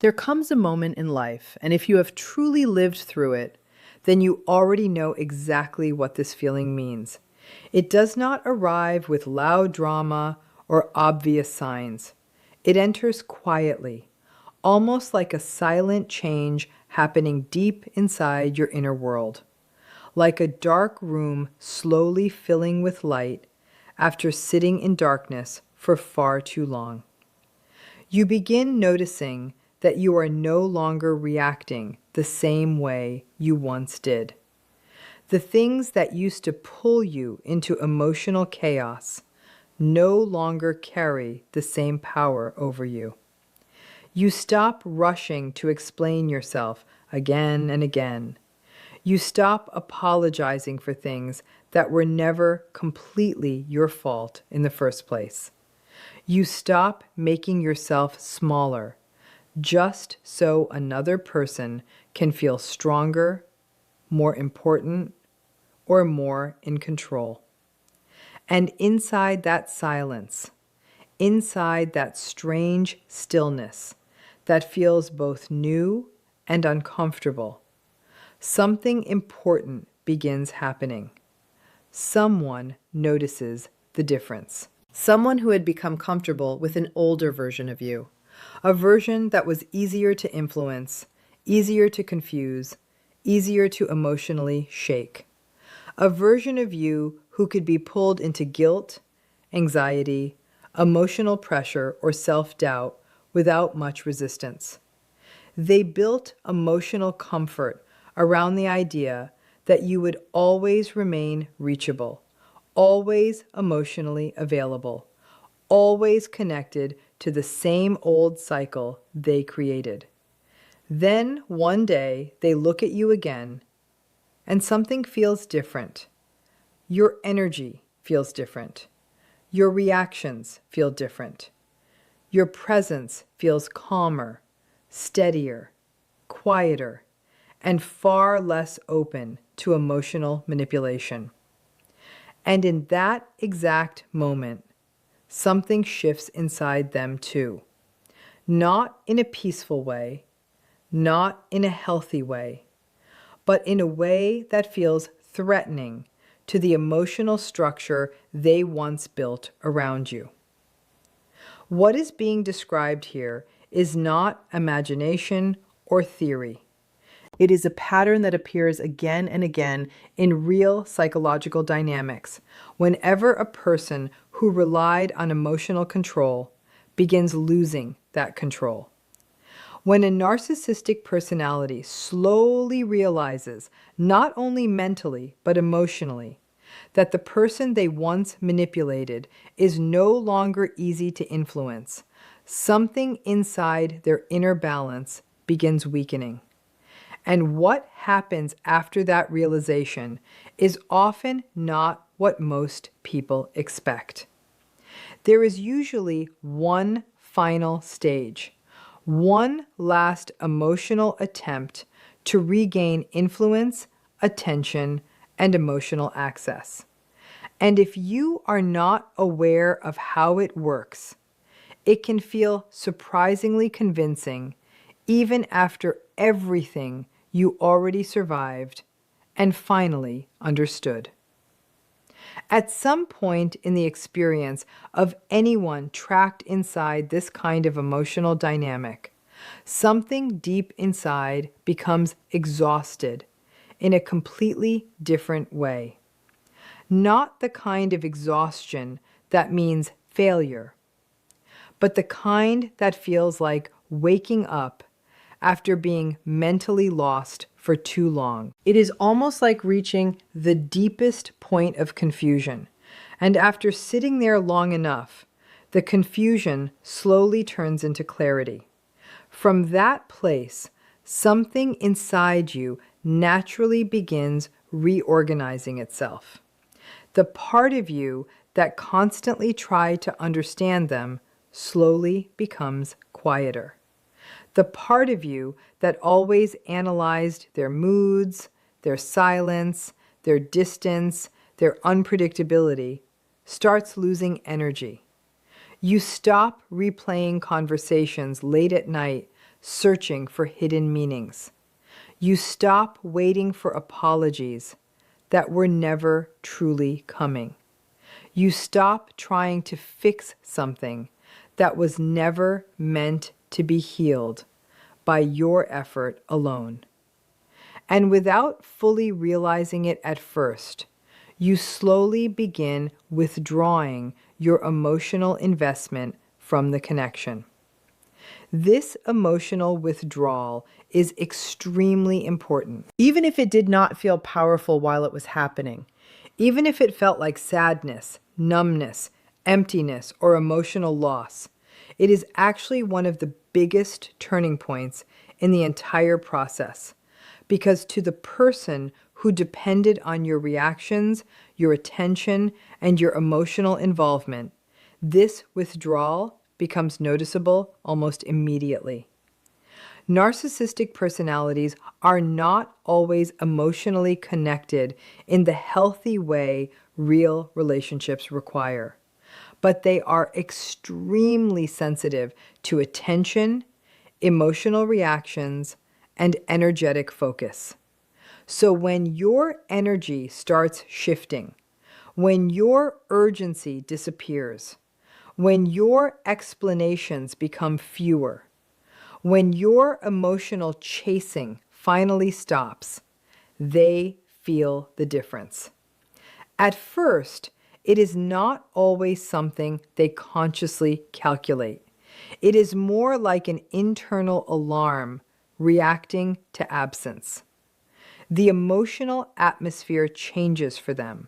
There comes a moment in life, and if you have truly lived through it, then you already know exactly what this feeling means. It does not arrive with loud drama or obvious signs. It enters quietly, almost like a silent change happening deep inside your inner world, like a dark room slowly filling with light after sitting in darkness for far too long. You begin noticing that you are no longer reacting the same way you once did. The things that used to pull you into emotional chaos no longer carry the same power over you. You stop rushing to explain yourself again and again. You stop apologizing for things that were never completely your fault in the first place. You stop making yourself smaller just so another person can feel stronger, more important, or more in control. And inside that silence, inside that strange stillness that feels both new and uncomfortable, something important begins happening. Someone notices the difference. Someone who had become comfortable with an older version of you, a version that was easier to influence, easier to confuse, easier to emotionally shake. A version of you who could be pulled into guilt, anxiety, emotional pressure, or self-doubt without much resistance. They built emotional comfort around the idea that you would always remain reachable, always emotionally available, always connected to the same old cycle they created. Then one day they look at you again and something feels different. Your energy feels different. Your reactions feel different. Your presence feels calmer, steadier, quieter, and far less open to emotional manipulation. And in that exact moment, something shifts inside them too. Not in a peaceful way, not in a healthy way, but in a way that feels threatening to the emotional structure they once built around you. What is being described here is not imagination or theory. It is a pattern that appears again and again in real psychological dynamics whenever a person who relied on emotional control begins losing that control. When a narcissistic personality slowly realizes, not only mentally but emotionally, that the person they once manipulated is no longer easy to influence, something inside their inner balance begins weakening. And what happens after that realization is often not what most people expect. There is usually one final stage, one last emotional attempt to regain influence, attention, and emotional access. And if you are not aware of how it works, it can feel surprisingly convincing even after everything you already survived and finally understood. At some point in the experience of anyone trapped inside this kind of emotional dynamic, something deep inside becomes exhausted in a completely different way. Not the kind of exhaustion that means failure, but the kind that feels like waking up after being mentally lost for too long. It is almost like reaching the deepest point of confusion, and after sitting there long enough, the confusion slowly turns into clarity. From that place, something inside you naturally begins reorganizing itself. The part of you that constantly tried to understand them slowly becomes quieter. The part of you that always analyzed their moods, their silence, their distance, their unpredictability, starts losing energy. You stop replaying conversations late at night searching for hidden meanings. You stop waiting for apologies that were never truly coming. You stop trying to fix something that was never meant to be healed by your effort alone. And without fully realizing it at first, you slowly begin withdrawing your emotional investment from the connection. This emotional withdrawal is extremely important. Even if it did not feel powerful while it was happening, even if it felt like sadness, numbness, emptiness, or emotional loss, it is actually one of the biggest turning points in the entire process. Because to the person who depended on your reactions, your attention, and your emotional involvement, this withdrawal becomes noticeable almost immediately. Narcissistic personalities are not always emotionally connected in the healthy way real relationships require, but they are extremely sensitive to attention, emotional reactions, and energetic focus. So when your energy starts shifting, when your urgency disappears, when your explanations become fewer, when your emotional chasing finally stops, they feel the difference. At first, it is not always something they consciously calculate. It is more like an internal alarm reacting to absence. The emotional atmosphere changes for them.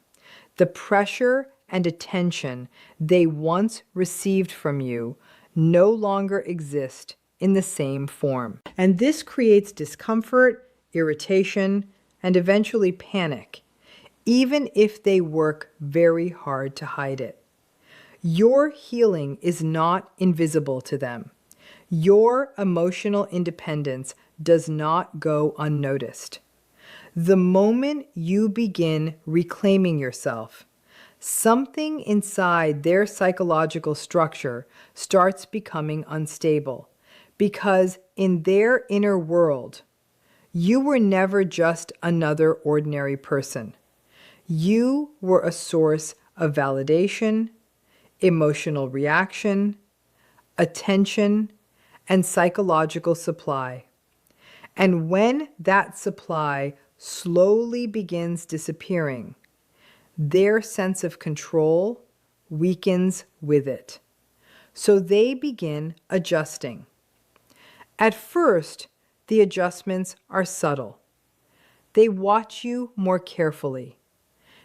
The pressure and attention they once received from you no longer exist in the same form. And this creates discomfort, irritation, and eventually panic, even if they work very hard to hide it. Your healing is not invisible to them. Your emotional independence does not go unnoticed. The moment you begin reclaiming yourself, something inside their psychological structure starts becoming unstable, because in their inner world, you were never just another ordinary person. You were a source of validation, emotional reaction, attention, and psychological supply. And when that supply slowly begins disappearing, their sense of control weakens with it. So they begin adjusting. At first, the adjustments are subtle. They watch you more carefully.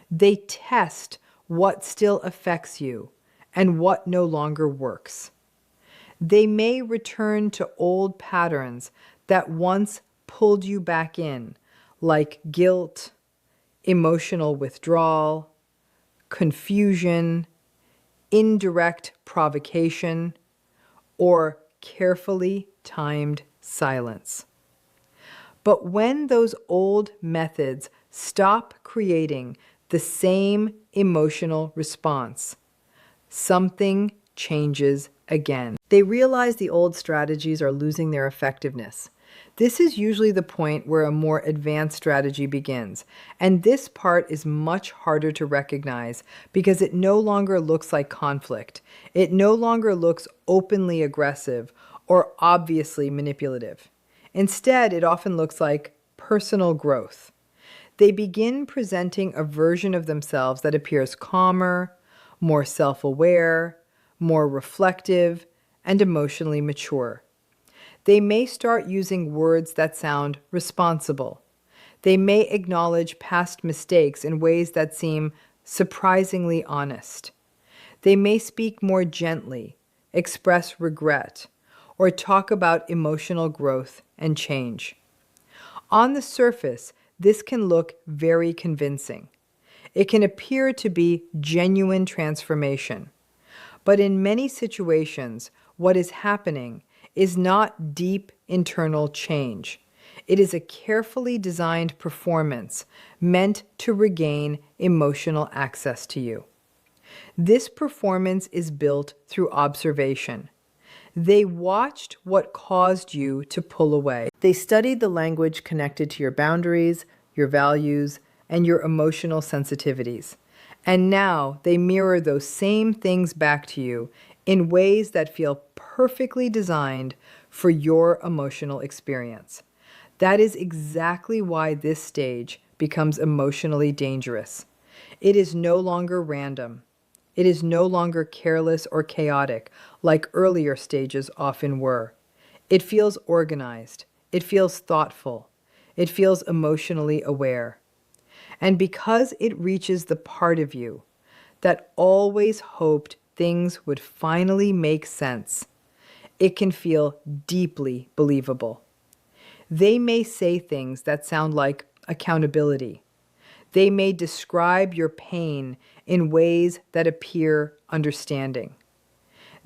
They test what still affects you and what no longer works. They may return to old patterns that once pulled you back in, like guilt, emotional withdrawal, confusion, indirect provocation, or carefully timed silence. But when those old methods stop creating the same emotional response, something changes again. They realize the old strategies are losing their effectiveness. This is usually the point where a more advanced strategy begins, and this part is much harder to recognize because it no longer looks like conflict. It no longer looks openly aggressive or obviously manipulative. Instead, it often looks like personal growth. They begin presenting a version of themselves that appears calmer, more self-aware, more reflective, and emotionally mature. They may start using words that sound responsible. They may acknowledge past mistakes in ways that seem surprisingly honest. They may speak more gently, express regret, or talk about emotional growth and change. On the surface, this can look very convincing. It can appear to be genuine transformation. But in many situations, what is happening is not deep internal change. It is a carefully designed performance meant to regain emotional access to you. This performance is built through observation. They watched what caused you to pull away. They studied the language connected to your boundaries, your values, and your emotional sensitivities. And now they mirror those same things back to you in ways that feel perfectly designed for your emotional experience. That is exactly why this stage becomes emotionally dangerous. It is no longer random. It is no longer careless or chaotic like earlier stages often were. It feels organized. It feels thoughtful. It feels emotionally aware. And because it reaches the part of you that always hoped things would finally make sense, it can feel deeply believable. They may say things that sound like accountability. They may describe your pain in ways that appear understanding.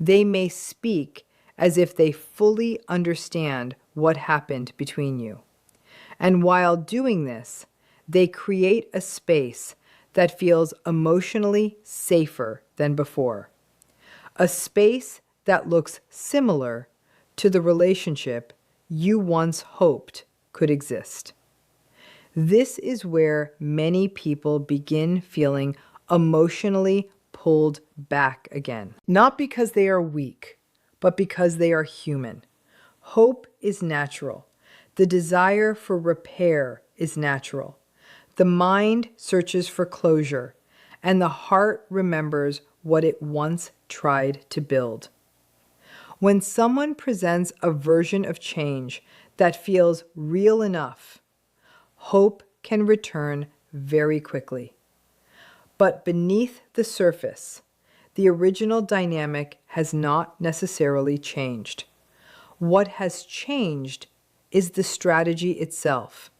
They may speak as if they fully understand what happened between you. And while doing this, they create a space that feels emotionally safer than before. A space that looks similar to the relationship you once hoped could exist. This is where many people begin feeling emotionally pulled back again. Not because they are weak, but because they are human. Hope is natural. The desire for repair is natural. The mind searches for closure, and the heart remembers what it once tried to build. When someone presents a version of change that feels real enough, hope can return very quickly. But beneath the surface, the original dynamic has not necessarily changed. What has changed is the strategy itself.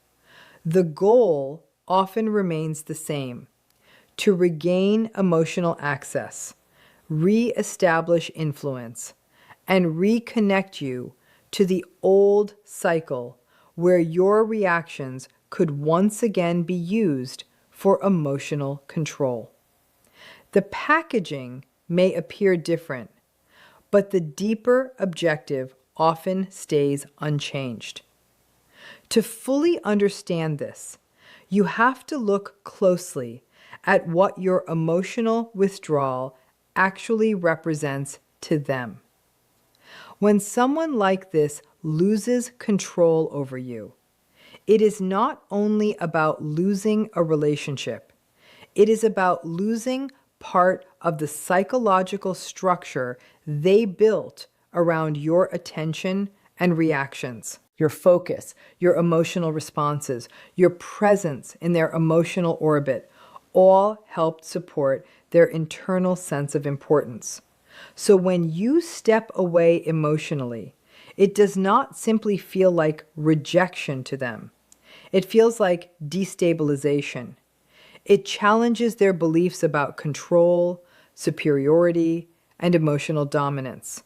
The goal often remains the same: to regain emotional access, re-establish influence, and reconnect you to the old cycle where your reactions could once again be used for emotional control. The packaging may appear different, but the deeper objective often stays unchanged. To fully understand this, you have to look closely at what your emotional withdrawal actually represents to them. When someone like this loses control over you, it is not only about losing a relationship, it is about losing part of the psychological structure they built around your attention and reactions. Your focus, your emotional responses, your presence in their emotional orbit all helped support their internal sense of importance. So when you step away emotionally, it does not simply feel like rejection to them. It feels like destabilization. It challenges their beliefs about control, superiority, and emotional dominance.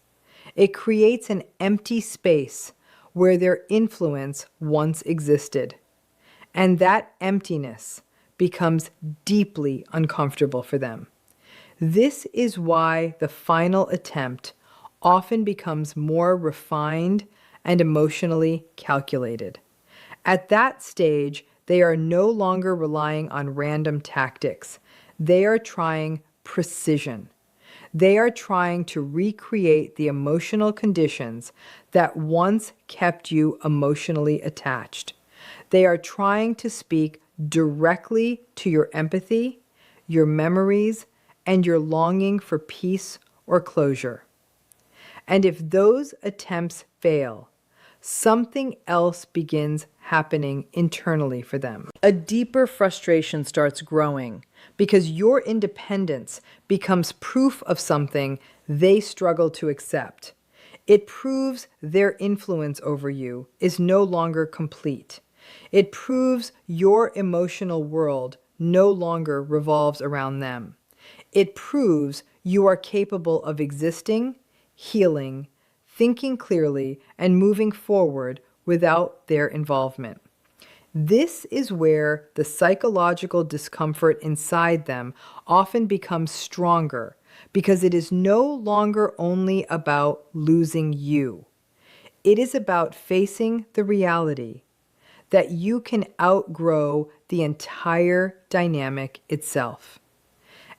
It creates an empty space where their influence once existed. And that emptiness becomes deeply uncomfortable for them. This is why the final attempt often becomes more refined and emotionally calculated. At that stage, they are no longer relying on random tactics. They are trying precision. They are trying to recreate the emotional conditions that once kept you emotionally attached. They are trying to speak directly to your empathy, your memories, and your longing for peace or closure. And if those attempts fail, something else begins happening internally for them. A deeper frustration starts growing because your independence becomes proof of something they struggle to accept. It proves their influence over you is no longer complete. It proves your emotional world no longer revolves around them. It proves you are capable of existing, healing, thinking clearly, and moving forward without their involvement. This is where the psychological discomfort inside them often becomes stronger because it is no longer only about losing you. It is about facing the reality that you can outgrow the entire dynamic itself.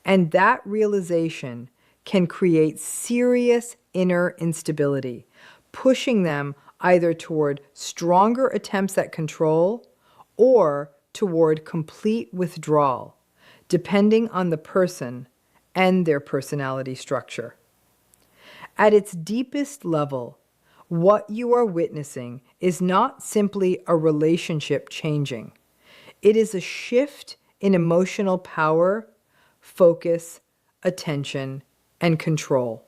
And that realization can create serious inner instability, pushing them either toward stronger attempts at control or toward complete withdrawal, depending on the person and their personality structure. At its deepest level, what you are witnessing is not simply a relationship changing. It is a shift in emotional power, focus, attention, and control.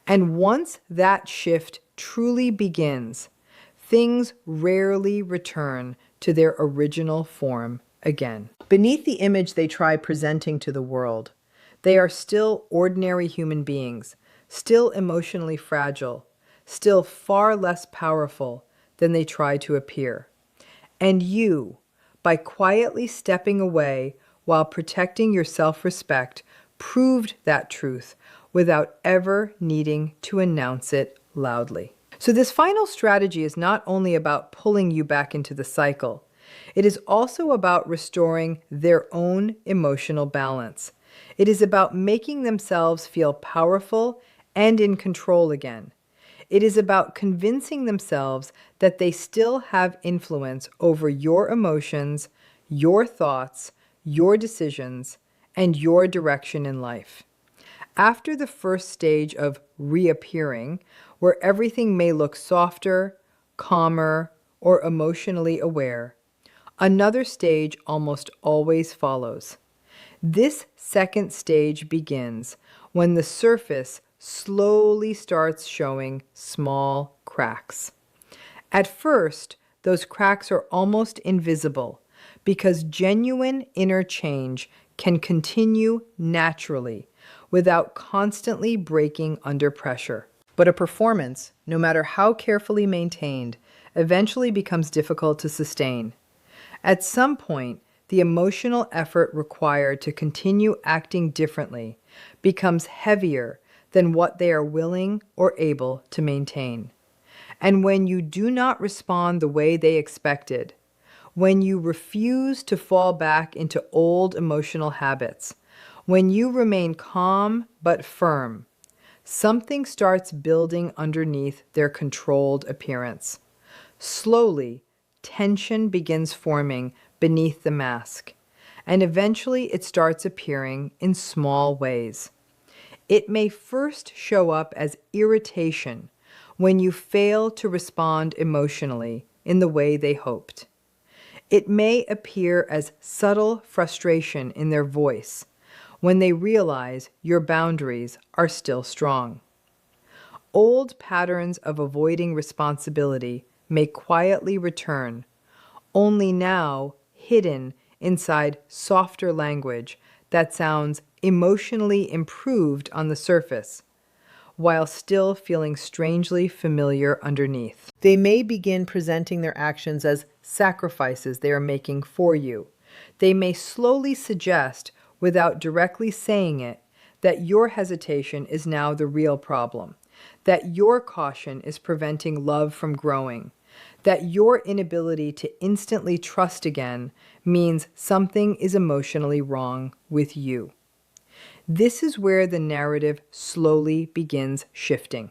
And once that shift truly begins, things rarely return to their original form again. Beneath the image they try presenting to the world, they are still ordinary human beings, still emotionally fragile, still far less powerful than they try to appear. And you, by quietly stepping away while protecting your self-respect, proved that truth without ever needing to announce it loudly. So this final strategy is not only about pulling you back into the cycle, it is also about restoring their own emotional balance. It is about making themselves feel powerful and in control again. It is about convincing themselves that they still have influence over your emotions, your thoughts, your decisions, and your direction in life. After the first stage of reappearing, where everything may look softer, calmer, or emotionally aware, another stage almost always follows. This second stage begins when the surface slowly starts showing small cracks. At first, those cracks are almost invisible because genuine inner change can continue naturally without constantly breaking under pressure. But a performance, no matter how carefully maintained, eventually becomes difficult to sustain. At some point, the emotional effort required to continue acting differently becomes heavier than what they are willing or able to maintain. And when you do not respond the way they expected, when you refuse to fall back into old emotional habits, when you remain calm but firm, something starts building underneath their controlled appearance. Slowly, tension begins forming beneath the mask, and eventually it starts appearing in small ways. It may first show up as irritation when you fail to respond emotionally in the way they hoped. It may appear as subtle frustration in their voice when they realize your boundaries are still strong. Old patterns of avoiding responsibility may quietly return, only now hidden inside softer language that sounds emotionally improved on the surface, while still feeling strangely familiar underneath. They may begin presenting their actions as sacrifices they are making for you. They may slowly suggest, without directly saying it, that your hesitation is now the real problem, that your caution is preventing love from growing, that your inability to instantly trust again means something is emotionally wrong with you. This is where the narrative slowly begins shifting.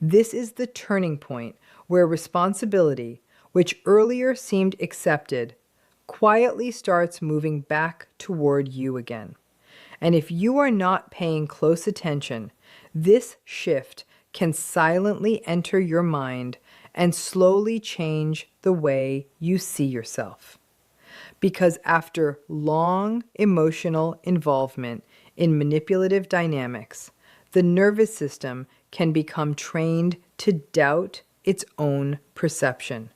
This is the turning point where responsibility, which earlier seemed accepted, quietly starts moving back toward you again. And if you are not paying close attention, this shift can silently enter your mind and slowly change the way you see yourself. Because after long emotional involvement in manipulative dynamics, the nervous system can become trained to doubt its own perception.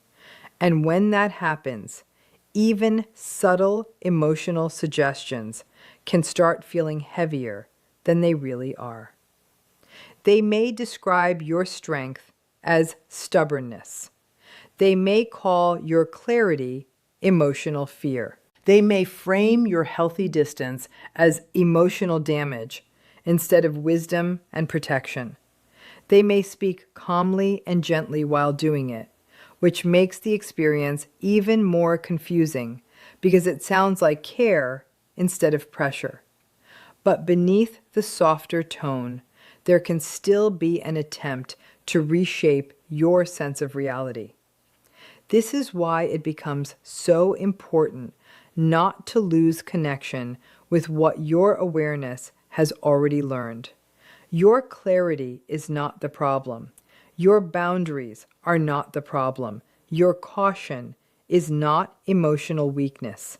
And when that happens, even subtle emotional suggestions can start feeling heavier than they really are. They may describe your strength as stubbornness. They may call your clarity emotional fear. They may frame your healthy distance as emotional damage, instead of wisdom and protection. They may speak calmly and gently while doing it, which makes the experience even more confusing because it sounds like care instead of pressure. But beneath the softer tone, there can still be an attempt to reshape your sense of reality. This is why it becomes so important not to lose connection with what your awareness has already learned. Your clarity is not the problem. Your boundaries are not the problem. Your caution is not emotional weakness.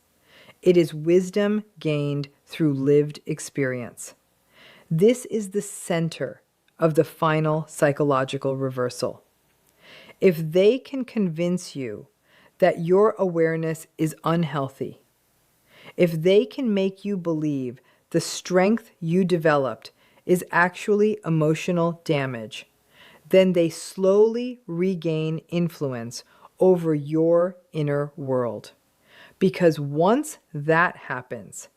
It is wisdom gained through lived experience. This is the center of the final psychological reversal. If they can convince you that your awareness is unhealthy, if they can make you believe the strength you developed is actually emotional damage, then they slowly regain influence over your inner world. Because once that happens,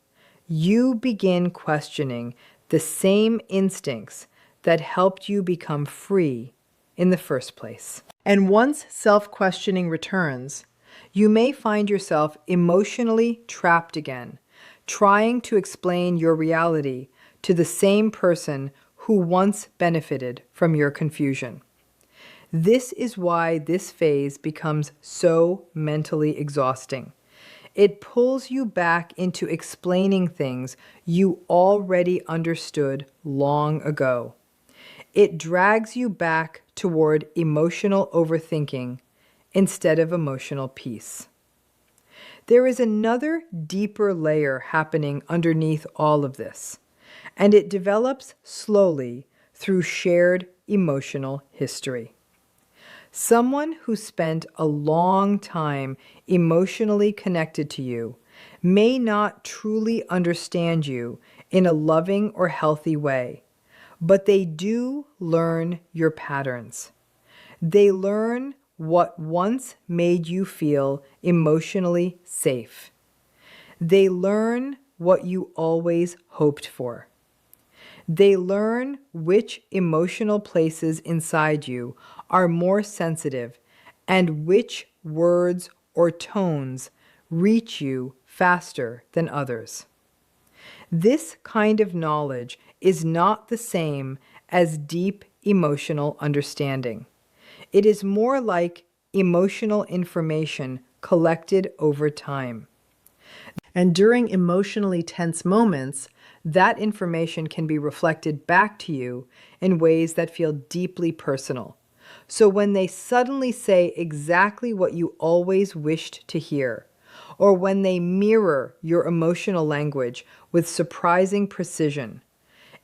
you begin questioning the same instincts that helped you become free in the first place. And once self-questioning returns, you may find yourself emotionally trapped again, trying to explain your reality to the same person who once benefited from your confusion. This is why this phase becomes so mentally exhausting. It pulls you back into explaining things you already understood long ago. It drags you back toward emotional overthinking instead of emotional peace. There is another deeper layer happening underneath all of this, and it develops slowly through shared emotional history. Someone who spent a long time emotionally connected to you may not truly understand you in a loving or healthy way, but they do learn your patterns. They learn what once made you feel emotionally safe. They learn what you always hoped for. They learn which emotional places inside you are more sensitive and which words or tones reach you faster than others. This kind of knowledge is not the same as deep emotional understanding. It is more like emotional information collected over time. And during emotionally tense moments, that information can be reflected back to you in ways that feel deeply personal. So when they suddenly say exactly what you always wished to hear, or when they mirror your emotional language with surprising precision,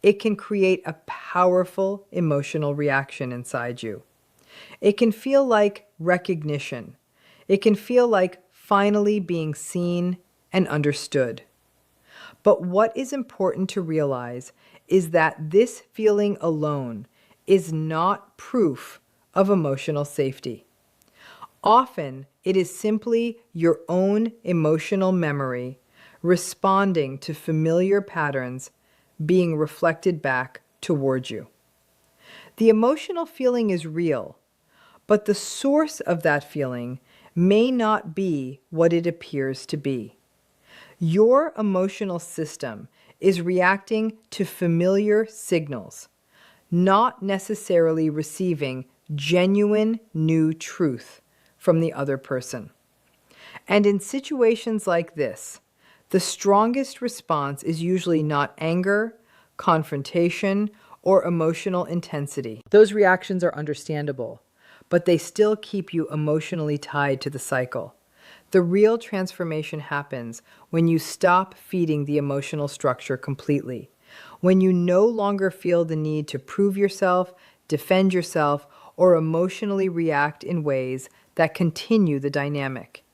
it can create a powerful emotional reaction inside you. It can feel like recognition. It can feel like finally being seen and understood. But what is important to realize is that this feeling alone is not proof of emotional safety. Often, it is simply your own emotional memory responding to familiar patterns being reflected back toward you. The emotional feeling is real, but the source of that feeling may not be what it appears to be. Your emotional system is reacting to familiar signals, not necessarily receiving genuine new truth from the other person. And in situations like this, the strongest response is usually not anger, confrontation, or emotional intensity. Those reactions are understandable, but they still keep you emotionally tied to the cycle. The real transformation happens when you stop feeding the emotional structure completely, when you no longer feel the need to prove yourself, defend yourself, or emotionally react in ways that continue the dynamic.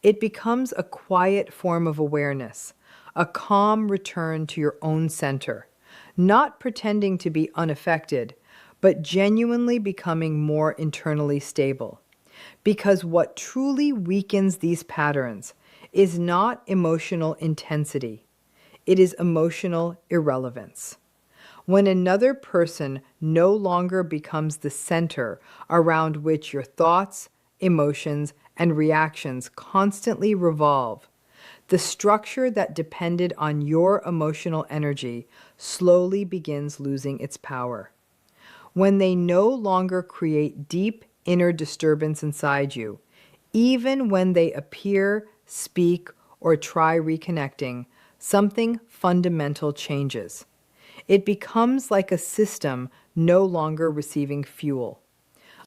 It becomes a quiet form of awareness, a calm return to your own center, not pretending to be unaffected, but genuinely becoming more internally stable. Because what truly weakens these patterns is not emotional intensity, it is emotional irrelevance. When another person no longer becomes the center around which your thoughts, emotions, and reactions constantly revolve, the structure that depended on your emotional energy slowly begins losing its power. When they no longer create deep inner disturbance inside you, even when they appear, speak, or try reconnecting, something fundamental changes. It becomes like a system no longer receiving fuel.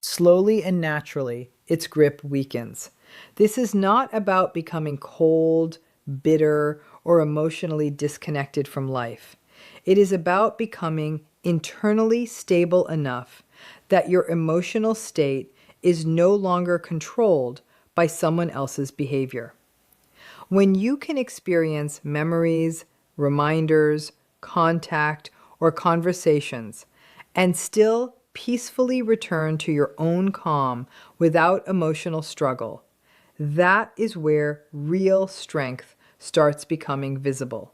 Slowly and naturally, its grip weakens. This is not about becoming cold, bitter, or emotionally disconnected from life. It is about becoming internally stable enough that your emotional state is no longer controlled by someone else's behavior. When you can experience memories, reminders, contact, or conversations, and still peacefully return to your own calm without emotional struggle, that is where real strength starts becoming visible.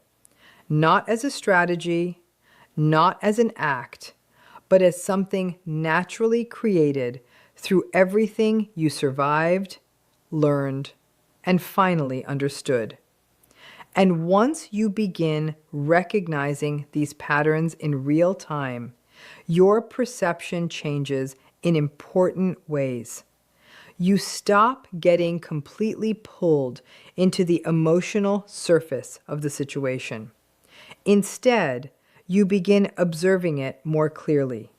Not as a strategy, not as an act, but as something naturally created through everything you survived, learned, and finally understood. And once you begin recognizing these patterns in real time, your perception changes in important ways. You stop getting completely pulled into the emotional surface of the situation. Instead, you begin observing it more clearly.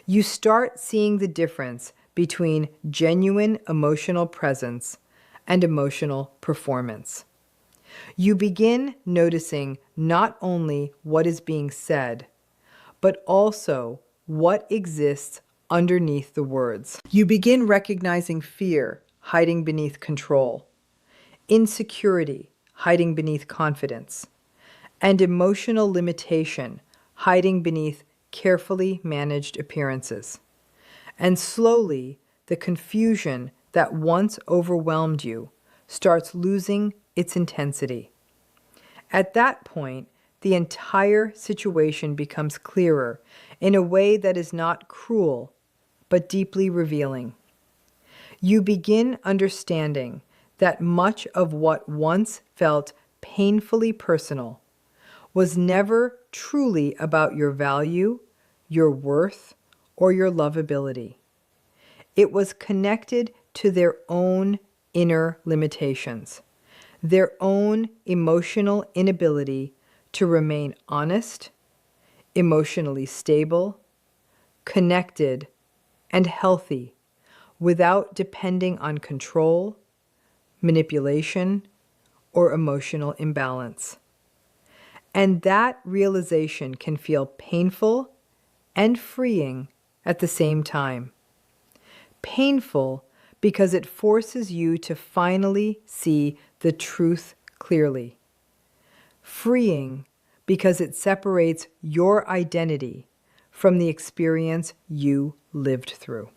You start seeing the difference between genuine emotional presence and emotional performance. You begin noticing not only what is being said, but also what exists underneath the words. You begin recognizing fear hiding beneath control, insecurity hiding beneath confidence, and emotional limitation hiding beneath carefully managed appearances. And slowly, the confusion that once overwhelmed you starts losing its intensity. At that point, the entire situation becomes clearer in a way that is not cruel, but deeply revealing. You begin understanding that much of what once felt painfully personal was never truly about your value, your worth, or your lovability. It was connected to their own inner limitations, their own emotional inability to remain honest, emotionally stable, connected, and healthy without depending on control, manipulation, or emotional imbalance. And that realization can feel painful and freeing at the same time. Painful because it forces you to finally see the truth clearly. Freeing because it separates your identity from the experience you lived through.